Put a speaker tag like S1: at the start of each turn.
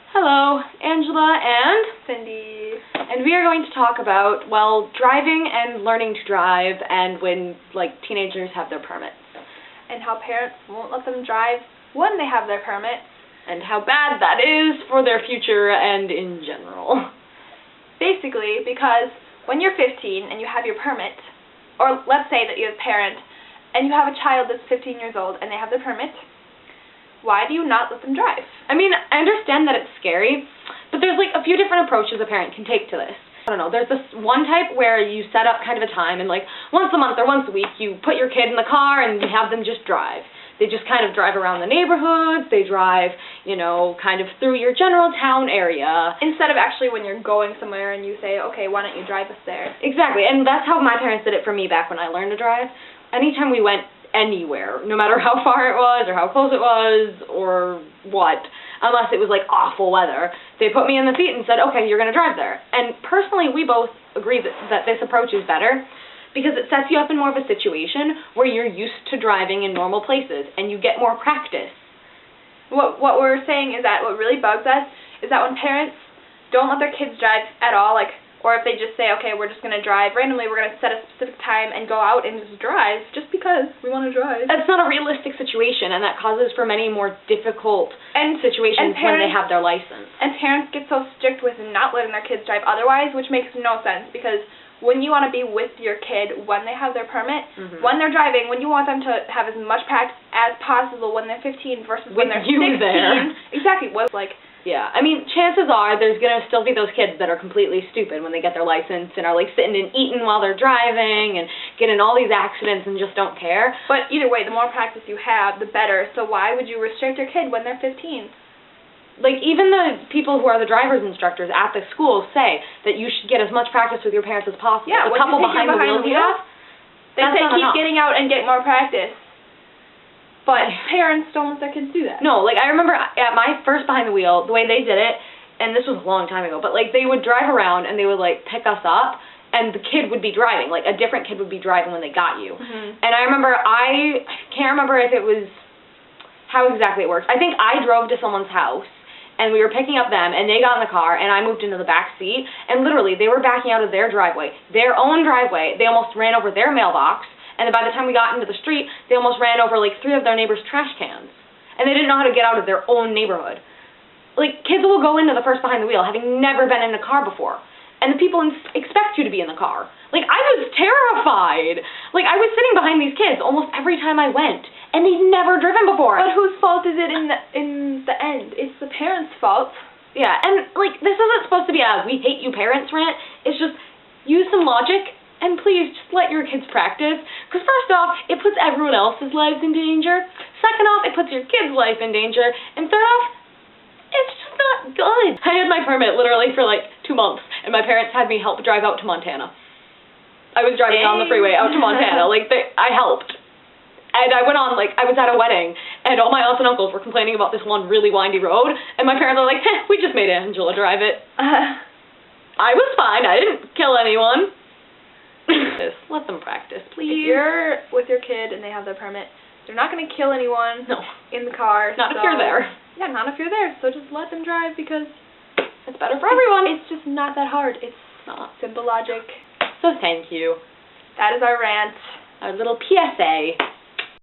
S1: Hello, Angela and
S2: Cyndi.
S1: And we are going to talk about, well, driving and learning to drive and when, teenagers have their permits.
S2: And how parents won't let them drive when they have their permit.
S1: And how bad that is for their future and in general.
S2: Basically, because when you're 15 and you have your permit, or let's say that you're a parent and you have a child that's 15 years old and they have their permit, why do you not let them drive?
S1: I mean, I understand that it's scary, but there's a few different approaches a parent can take to this. I don't know, there's this one type where you set up kind of a time and once a month or once a week you put your kid in the car and you have them just drive. They just kind of drive around the neighborhoods, they drive, kind of through your general town area.
S2: Instead of actually when you're going somewhere and you say, okay, why don't you drive us there?
S1: Exactly, and that's how my parents did it for me back when I learned to drive. Anytime we went anywhere, no matter how far it was or how close it was or what, unless it was awful weather, they put me in the seat and said, okay, you're going to drive there. And personally, we both agree that this approach is better because it sets you up in more of a situation where you're used to driving in normal places and you get more practice.
S2: What we're saying is that what really bugs us is that when parents don't let their kids drive at all, or if they just say, okay, we're just going to drive randomly, we're going to set a specific time and go out and just drive just because we want to drive.
S1: That's not a realistic situation, and that causes for many more difficult situations when they have their license.
S2: And parents get so strict with not letting their kids drive otherwise, which makes no sense, because when you want to be with your kid when they have their permit, when they're driving, when you want them to have as much practice as possible when they're 15 versus when they're 16.
S1: There.
S2: Exactly.
S1: Yeah, I mean, chances are there's going to still be those kids that are completely stupid when they get their license and are sitting and eating while they're driving and getting all these accidents and just don't care.
S2: But either way, the more practice you have, the better. So why would you restrict your kid when they're 15?
S1: Even the people who are the driver's instructors at the school say that you should get as much practice with your parents as possible.
S2: Yeah,
S1: the couple behind the wheel,
S2: they say keep getting out and get more practice. But parents don't let their kids do that.
S1: No, I remember at my first behind the wheel, the way they did it, and this was a long time ago, but they would drive around and they would pick us up, and the kid would be driving, a different kid would be driving when they got you. And I remember, I can't remember if it was, how exactly it worked. I think I drove to someone's house, and we were picking up them, and they got in the car, and I moved into the back seat, and literally, they were backing out of their driveway, their own driveway. They almost ran over their mailbox. And then by the time we got into the street, they almost ran over 3 of their neighbors' trash cans. And they didn't know how to get out of their own neighborhood. Kids will go into the first behind the wheel having never been in a car before. And the people expect you to be in the car. I was terrified. I was sitting behind these kids almost every time I went. And they'd never driven before.
S2: But whose fault is it in the end? It's the parents' fault.
S1: Yeah, and this isn't supposed to be a we hate you parents rant. It's just use some logic. And please, just let your kids practice. Because first off, it puts everyone else's lives in danger. Second off, it puts your kid's life in danger. And third off, it's just not good. I had my permit literally for 2 months. And my parents had me help drive out to Montana. I was driving down the freeway out to Montana. I helped. And I went on, I was at a wedding. And all my aunts and uncles were complaining about this one really windy road. And my parents were like, we just made Angela drive it. I was fine. I didn't kill anyone. Let them practice, please.
S2: If you're with your kid and they have their permit, they're not going to kill anyone in the car.
S1: Not if you're there.
S2: Yeah, not if you're there. So just let them drive because
S1: it's better for everyone.
S2: It's just not that hard. It's not simple logic.
S1: So thank you.
S2: That is our rant.
S1: Our little PSA.